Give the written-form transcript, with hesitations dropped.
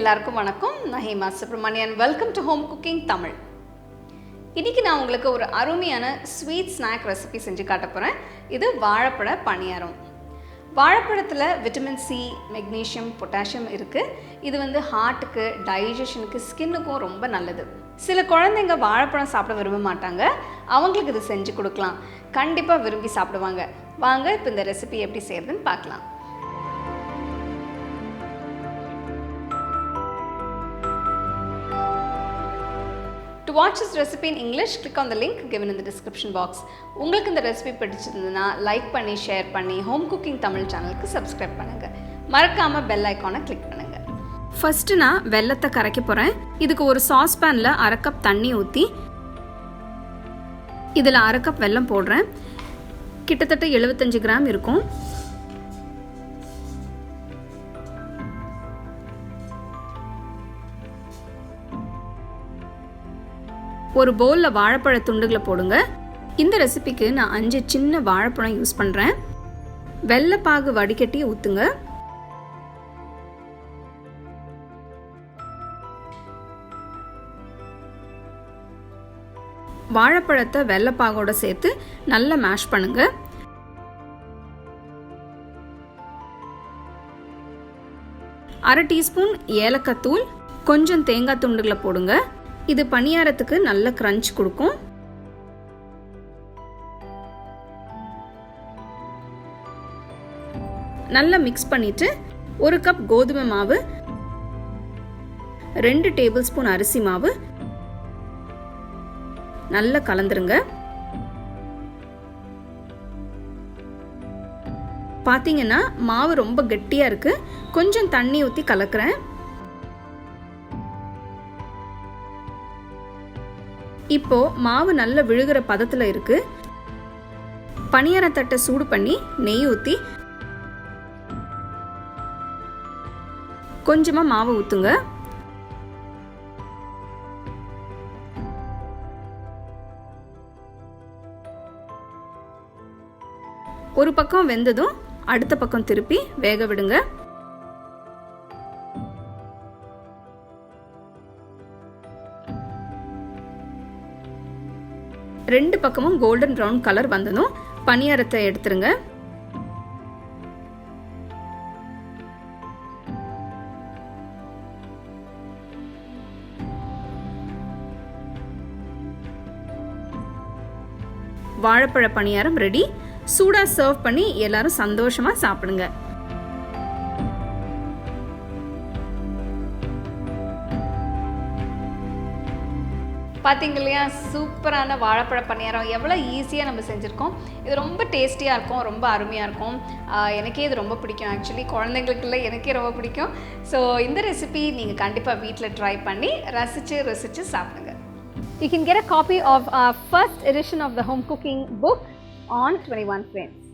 எல்லாருக்கும் வணக்கம். நான் Hema Subramanian. Welcome to home cooking Tamil. இன்றைக்கி நான் உங்களுக்கு ஒரு அருமையான ஸ்வீட் ஸ்நாக் ரெசிபி செஞ்சு காட்ட போகிறேன். இது வாழைப்பழ பணியாரம். வாழைப்பழத்தில் விட்டமின் சி, மெக்னீஷியம், பொட்டாசியம் இருக்குது. இது ஹார்ட்டுக்கு, டைஜஷனுக்கு, ஸ்கின்னுக்கும் ரொம்ப நல்லது. சில குழந்தைங்க வாழைப்பழம் சாப்பிட விரும்ப மாட்டாங்க. அவங்களுக்கு இது செஞ்சு கொடுக்கலாம். கண்டிப்பாக விரும்பி சாப்பிடுவாங்க. வாங்க இப்போ இந்த ரெசிபி எப்படி செய்யறதுன்னு பார்க்கலாம். To watch this recipe in English, click on the link given in the description box. உங்களுக்கு இந்த ரெசிபி பிடிச்சிருந்ததுன்னா லைக் பண்ணி, ஷேர் பண்ணி, ஹோம் குக்கிங் தமிழ் சேனலுக்கு சப்ஸ்கிரைப் பண்ணுங்க. மறக்காம பெல் ஐக்கானை கிளிக் பண்ணுங்க. ஃபர்ஸ்ட் நான் வெல்லத்தை கரைக்க போறேன். இதுக்கு ஒரு சாஸ் பேன்ல 1/2 கப் தண்ணி ஊற்றி இதில் 1/2 கப் வெல்லம் போடுறேன். கிட்டத்தட்ட 75 கிராம் இருக்கும். ஒரு பவுலில் வாழைப்பழ துண்டுகளை போடுங்க. இந்த ரெசிபிக்கு நான் 5 சின்ன வாழைப்பழம் யூஸ் பண்ணுறேன். வெள்ளைப்பாகு வடிகட்டி ஊற்றுங்க. வாழைப்பழத்தை வெள்ளைப்பாகோட சேர்த்து நல்லா மேஷ் பண்ணுங்க. அரை டீஸ்பூன் ஏலக்காய் தூள், கொஞ்சம் தேங்காய் துண்டுகளை போடுங்க. இது பணியாரத்துக்கு நல்ல கிரன்ச் கொடுக்கும். நல்லா மிக்ஸ் பண்ணிட்டு 1 கப் கோதுமை மாவு, 2 டேபிள் ஸ்பூன் அரிசி மாவு நல்லா கலந்துருங்க. பாத்தீங்கன்னா மாவு ரொம்ப கெட்டியா இருக்கு. கொஞ்சம் தண்ணி ஊற்றி கலக்குறேன். இப்போ மாவு நல்ல விழுகிற பதத்தில் இருக்கு. பணியார தட்டை சூடு பண்ணி நெய் ஊற்றி கொஞ்சமா மாவு ஊத்துங்க. ஒரு பக்கம் வெந்ததும் அடுத்த பக்கம் திருப்பி வேக விடுங்க. ரெண்டு பக்கமும் கோல்டன் ப்ரௌன் கலர் வந்ததும் பணியாரத்தை எடுத்துருங்க. வாழைப்பழ பணியாரம் ரெடி. சூடா சர்வ் பண்ணி எல்லாரும் சந்தோஷமா சாப்பிடுங்க. பார்த்தீங்க இல்லையா, சூப்பரான வாழைப்பழ பணியாரம் எவ்வளோ ஈஸியாக நம்ம செஞ்சுருக்கோம். இது ரொம்ப டேஸ்டியாக இருக்கும், ரொம்ப அருமையாக இருக்கும். எனக்கே இது ரொம்ப பிடிக்கும். ஆக்சுவலி குழந்தைங்களுக்கு இல்லை, எனக்கே ரொம்ப பிடிக்கும். ஸோ இந்த ரெசிபி நீங்கள் கண்டிப்பாக வீட்டில் ட்ரை பண்ணி ரசித்து சாப்பிடுங்க. You can get a copy of our first edition of the home cooking book on 21 frames.